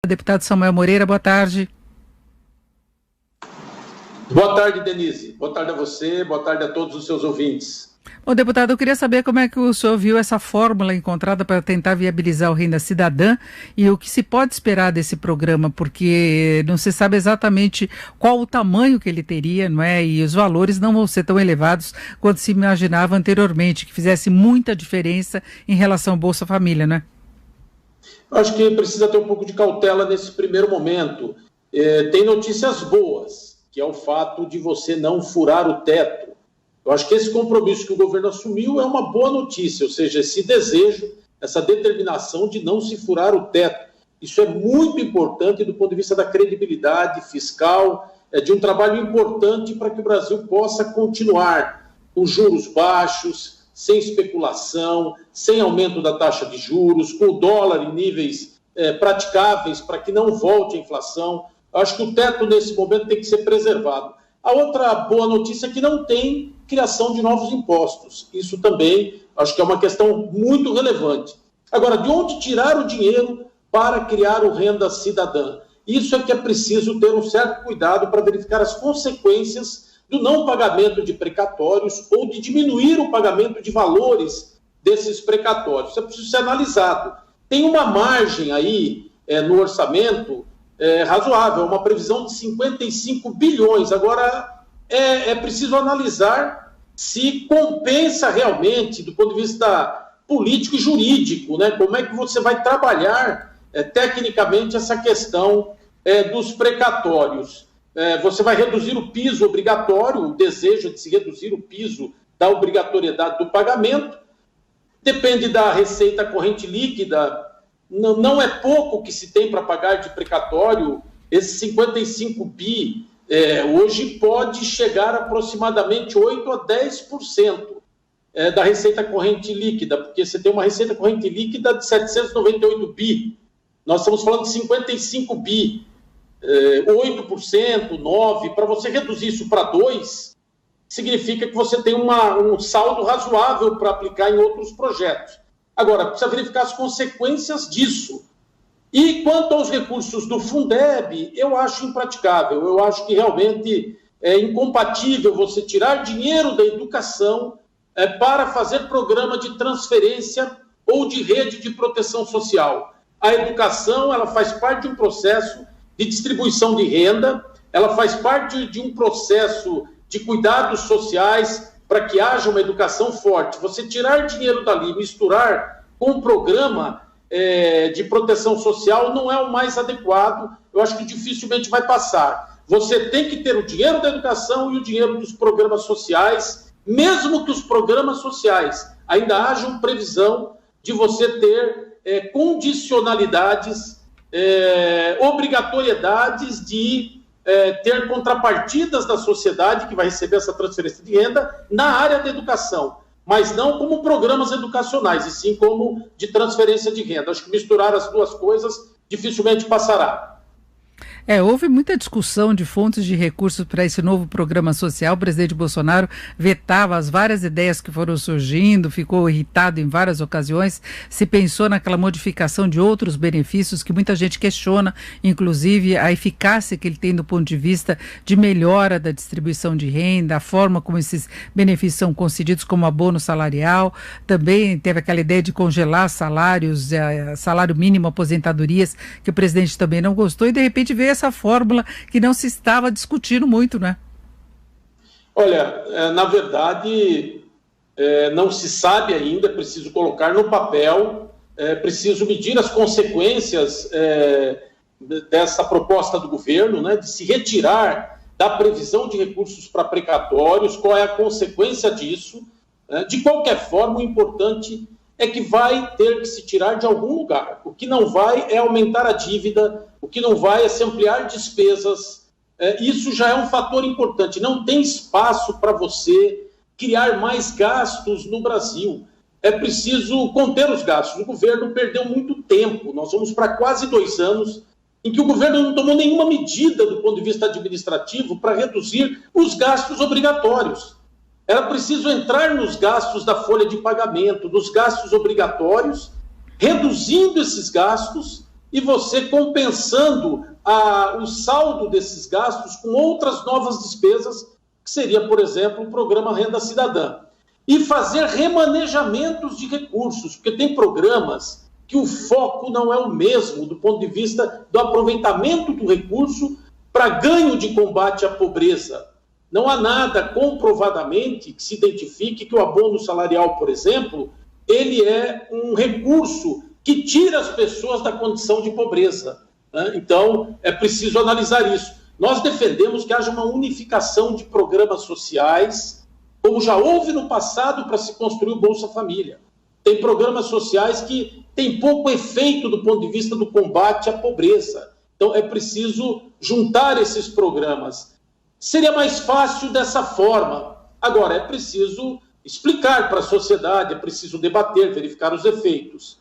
Deputado Samuel Moreira, boa tarde. Boa tarde, Denise. Boa tarde a você, boa tarde a todos os seus ouvintes. Bom, deputado, eu queria saber como é que o senhor viu essa fórmula encontrada para tentar viabilizar o Renda Cidadã e o que se pode esperar desse programa, porque não se sabe exatamente qual o tamanho que ele teria, não é? E os valores não vão ser tão elevados quanto se imaginava anteriormente, que fizesse muita diferença em relação ao Bolsa Família, não é? Acho que precisa ter um pouco de cautela nesse primeiro momento. Tem notícias boas, que é o fato de você não furar o teto. Eu acho que esse compromisso que o governo assumiu é uma boa notícia, ou seja, esse desejo, essa determinação de não se furar o teto. Isso é muito importante do ponto de vista da credibilidade fiscal, de um trabalho importante para que o Brasil possa continuar com juros baixos, sem especulação, sem aumento da taxa de juros, com o dólar em níveis praticáveis para que não volte a inflação. Eu acho que o teto, nesse momento, tem que ser preservado. A outra boa notícia é que não tem criação de novos impostos. Isso também acho que é uma questão muito relevante. Agora, de onde tirar o dinheiro para criar o Renda Cidadã? Isso é que é preciso ter um certo cuidado para verificar as consequências do não pagamento de precatórios ou de diminuir o pagamento de valores desses precatórios. Isso é preciso ser analisado. Tem uma margem aí no orçamento razoável, uma previsão de 55 bilhões. Agora, é preciso analisar se compensa realmente, do ponto de vista político e jurídico, né? Como é que você vai trabalhar tecnicamente essa questão dos precatórios. Você vai reduzir o piso obrigatório, o desejo de se reduzir o piso da obrigatoriedade do pagamento, depende da receita corrente líquida, não é pouco que se tem para pagar de precatório, esses 55 bi, hoje pode chegar a aproximadamente 8% a 10% da receita corrente líquida, porque você tem uma receita corrente líquida de 798 bi, nós estamos falando de 55 bi, 8%, 9%, para você reduzir isso para 2%, significa que você tem um saldo razoável para aplicar em outros projetos. Agora, precisa verificar as consequências disso. E quanto aos recursos do Fundeb, eu acho impraticável, eu acho que realmente é incompatível você tirar dinheiro da educação para fazer programa de transferência ou de rede de proteção social. A educação, ela faz parte de um processo de distribuição de renda, ela faz parte de um processo de cuidados sociais para que haja uma educação forte. Você tirar dinheiro dali, misturar com um programa de proteção social não é o mais adequado, eu acho que dificilmente vai passar. Você tem que ter o dinheiro da educação e o dinheiro dos programas sociais, mesmo que os programas sociais ainda hajam previsão de você ter condicionalidades, obrigatoriedades de ter contrapartidas da sociedade que vai receber essa transferência de renda na área da educação, mas não como programas educacionais, e sim como de transferência de renda. Acho que misturar as duas coisas dificilmente passará. Houve muita discussão de fontes de recursos para esse novo programa social. O presidente Bolsonaro vetava as várias ideias que foram surgindo, ficou irritado em várias ocasiões, se pensou naquela modificação de outros benefícios que muita gente questiona, inclusive a eficácia que ele tem do ponto de vista de melhora da distribuição de renda, a forma como esses benefícios são concedidos como abono salarial. Também teve aquela ideia de congelar salários, salário mínimo, aposentadorias, que o presidente também não gostou, e de repente veio essa fórmula que não se estava discutindo muito, né? Olha, na verdade, não se sabe ainda, é preciso colocar no papel, preciso medir as consequências dessa proposta do governo, né, de se retirar da previsão de recursos para precatórios, qual é a consequência disso. De qualquer forma, o importante é que vai ter que se tirar de algum lugar. O que não vai é aumentar a dívida, o que não vai é se ampliar despesas. Isso já é um fator importante. Não tem espaço para você criar mais gastos no Brasil. É preciso conter os gastos. O governo perdeu muito tempo. Nós vamos para quase 2 anos em que o governo não tomou nenhuma medida do ponto de vista administrativo para reduzir os gastos obrigatórios. Era preciso entrar nos gastos da folha de pagamento, dos gastos obrigatórios, reduzindo esses gastos e você compensando o saldo desses gastos com outras novas despesas, que seria, por exemplo, o programa Renda Cidadã. E fazer remanejamentos de recursos, porque tem programas que o foco não é o mesmo do ponto de vista do aproveitamento do recurso para ganho de combate à pobreza. Não há nada comprovadamente que se identifique que o abono salarial, por exemplo, ele é um recurso que tira as pessoas da condição de pobreza, né? Então, é preciso analisar isso. Nós defendemos que haja uma unificação de programas sociais, como já houve no passado para se construir o Bolsa Família. Tem programas sociais que têm pouco efeito do ponto de vista do combate à pobreza. Então, é preciso juntar esses programas. Seria mais fácil dessa forma. Agora, é preciso explicar para a sociedade, é preciso debater, verificar os efeitos.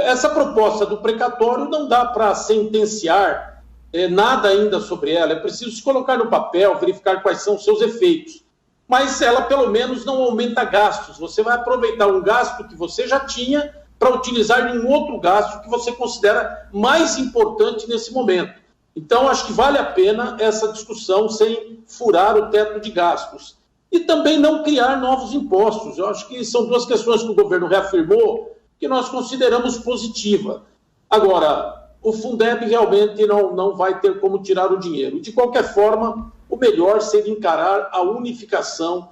Essa proposta do precatório não dá para sentenciar nada ainda sobre ela. É preciso se colocar no papel, verificar quais são os seus efeitos. Mas ela, pelo menos, não aumenta gastos. Você vai aproveitar um gasto que você já tinha para utilizar em um outro gasto que você considera mais importante nesse momento. Então, acho que vale a pena essa discussão sem furar o teto de gastos. E também não criar novos impostos. Eu acho que são duas questões que o governo reafirmou que nós consideramos positiva. Agora, o Fundeb realmente não vai ter como tirar o dinheiro. De qualquer forma, o melhor seria encarar a unificação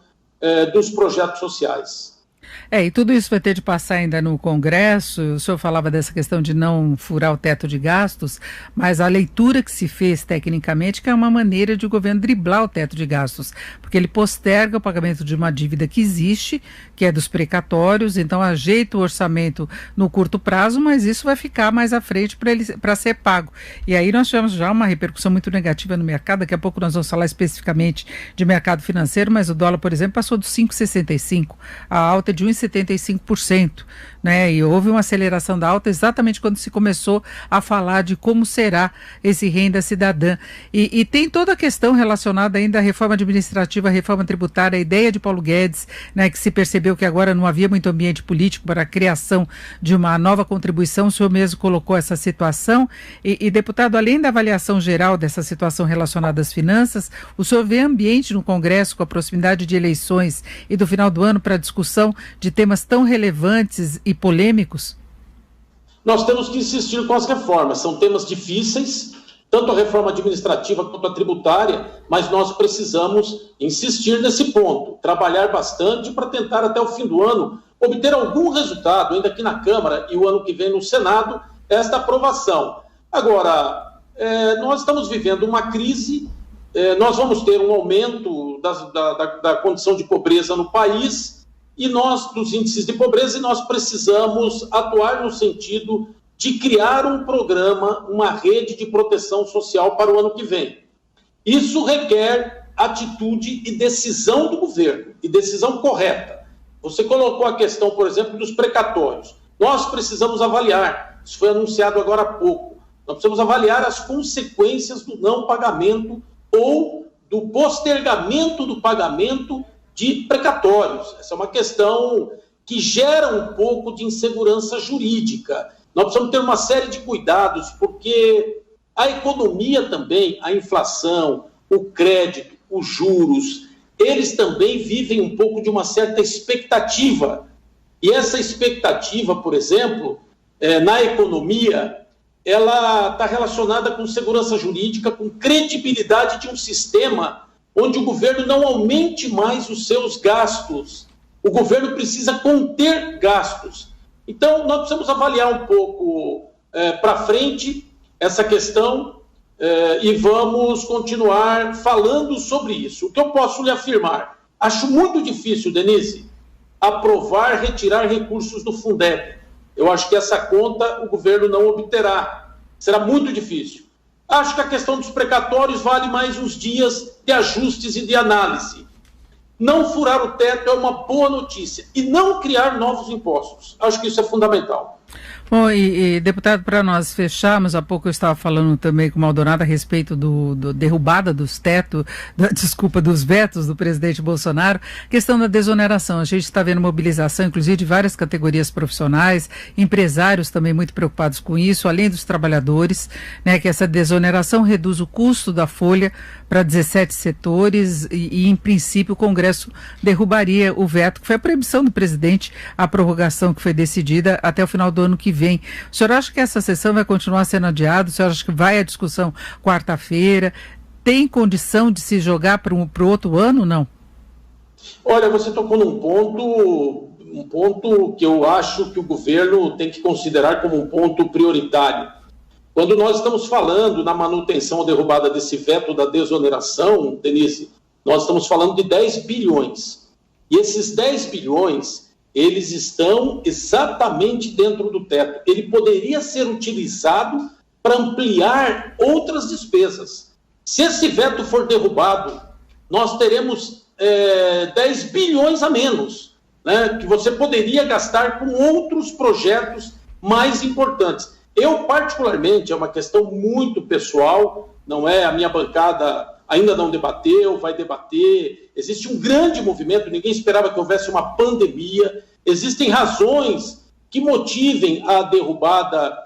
dos projetos sociais. E tudo isso vai ter de passar ainda no Congresso. O senhor falava dessa questão de não furar o teto de gastos, mas a leitura que se fez tecnicamente que é uma maneira de o governo driblar o teto de gastos, porque ele posterga o pagamento de uma dívida que existe, que é dos precatórios, então ajeita o orçamento no curto prazo, mas isso vai ficar mais à frente para ser pago. E aí nós tivemos já uma repercussão muito negativa no mercado. Daqui a pouco nós vamos falar especificamente de mercado financeiro, mas o dólar, por exemplo, passou dos 5,65, a alta de 1,75%, né? E houve uma aceleração da alta exatamente quando se começou a falar de como será esse Renda Cidadã. E tem toda a questão relacionada ainda à reforma administrativa, à reforma tributária, a ideia de Paulo Guedes, né, que se percebeu que agora não havia muito ambiente político para a criação de uma nova contribuição. O senhor mesmo colocou essa situação. E deputado, além da avaliação geral dessa situação relacionada às finanças, o senhor vê ambiente no Congresso com a proximidade de eleições e do final do ano para discussão de temas tão relevantes e polêmicos? Nós temos que insistir com as reformas. São temas difíceis, tanto a reforma administrativa quanto a tributária, mas nós precisamos insistir nesse ponto, trabalhar bastante para tentar até o fim do ano obter algum resultado, ainda aqui na Câmara e o ano que vem no Senado, esta aprovação. Agora, nós estamos vivendo uma crise, nós vamos ter um aumento da condição de pobreza no país, e dos índices de pobreza, e nós precisamos atuar no sentido de criar um programa, uma rede de proteção social para o ano que vem. Isso requer atitude e decisão do governo, e decisão correta. Você colocou a questão, por exemplo, dos precatórios. Nós precisamos avaliar, isso foi anunciado agora há pouco, nós precisamos avaliar as consequências do não pagamento ou do postergamento do pagamento de precatórios. Essa é uma questão que gera um pouco de insegurança jurídica. Nós precisamos ter uma série de cuidados, porque a economia também, a inflação, o crédito, os juros, eles também vivem um pouco de uma certa expectativa. E essa expectativa, por exemplo, na economia, ela está relacionada com segurança jurídica, com credibilidade de um sistema onde o governo não aumente mais os seus gastos. O governo precisa conter gastos. Então, nós precisamos avaliar um pouco para frente essa questão e vamos continuar falando sobre isso. O que eu posso lhe afirmar? Acho muito difícil, Denise, aprovar, retirar recursos do Fundeb. Eu acho que essa conta o governo não obterá. Será muito difícil. Acho que a questão dos precatórios vale mais uns dias de ajustes e de análise. Não furar o teto é uma boa notícia. E não criar novos impostos. Acho que isso é fundamental. Bom, deputado, para nós fecharmos, há pouco eu estava falando também com o Maldonado a respeito do derrubada dos dos vetos do presidente Bolsonaro, questão da desoneração. A gente está vendo mobilização, inclusive, de várias categorias profissionais, empresários também muito preocupados com isso, além dos trabalhadores, né, que essa desoneração reduz o custo da folha para 17 setores e, em princípio, o Congresso derrubaria o veto, que foi a proibição do presidente, a prorrogação que foi decidida até o final do ano que vem. O senhor acha que essa sessão vai continuar sendo adiada? O senhor acha que vai à discussão quarta-feira? Tem condição de se jogar para o outro ano ou não? Olha, você tocou num ponto que eu acho que o governo tem que considerar como um ponto prioritário. Quando nós estamos falando na manutenção ou derrubada desse veto da desoneração, Denise, nós estamos falando de 10 bilhões. E esses 10 bilhões, eles estão exatamente dentro do teto. Ele poderia ser utilizado para ampliar outras despesas. Se esse veto for derrubado, nós teremos 10 bilhões a menos, né, que você poderia gastar com outros projetos mais importantes. Eu, particularmente, é uma questão muito pessoal, não é? A minha bancada ainda não debateu, vai debater. Existe um grande movimento, ninguém esperava que houvesse uma pandemia. Existem razões que motivem a derrubada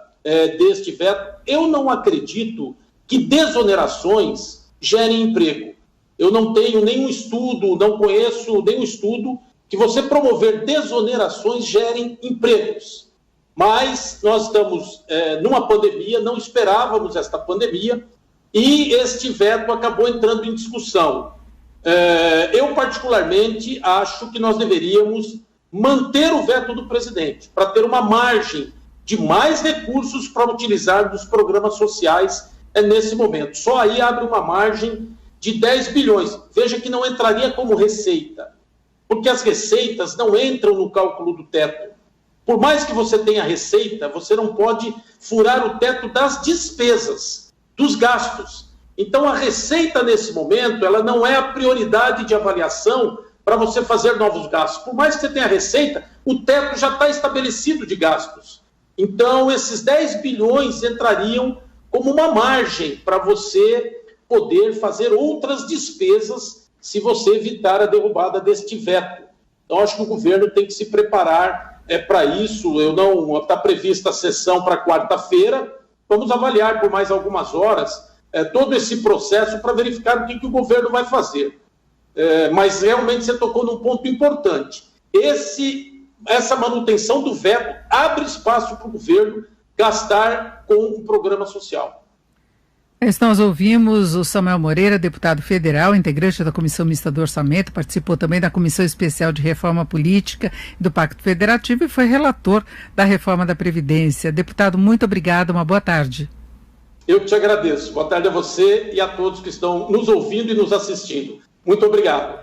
deste veto. Eu não acredito que desonerações gerem emprego. Eu não tenho nenhum estudo, não conheço nenhum estudo que você promover desonerações gerem empregos. Mas nós estamos numa pandemia, não esperávamos esta pandemia, e este veto acabou entrando em discussão. Eu, particularmente, acho que nós deveríamos manter o veto do presidente, para ter uma margem de mais recursos para utilizar dos programas sociais nesse momento. Só aí abre uma margem de 10 bilhões. Veja que não entraria como receita, porque as receitas não entram no cálculo do teto. Por mais que você tenha receita, você não pode furar o teto das despesas, dos gastos. Então, a receita, nesse momento, ela não é a prioridade de avaliação para você fazer novos gastos. Por mais que você tenha receita, o teto já está estabelecido de gastos. Então, esses 10 bilhões entrariam como uma margem para você poder fazer outras despesas se você evitar a derrubada deste veto. Então, acho que o governo tem que se preparar para isso. Está prevista a sessão para quarta-feira. Vamos avaliar por mais algumas horas todo esse processo para verificar o que o governo vai fazer. Mas realmente você tocou num ponto importante. Essa manutenção do veto abre espaço para o governo gastar com o programa social. Nós ouvimos o Samuel Moreira, deputado federal, integrante da Comissão Mista do Orçamento, participou também da Comissão Especial de Reforma Política do Pacto Federativo e foi relator da reforma da Previdência. Deputado, muito obrigado, uma boa tarde. Eu que te agradeço. Boa tarde a você e a todos que estão nos ouvindo e nos assistindo. Muito obrigado.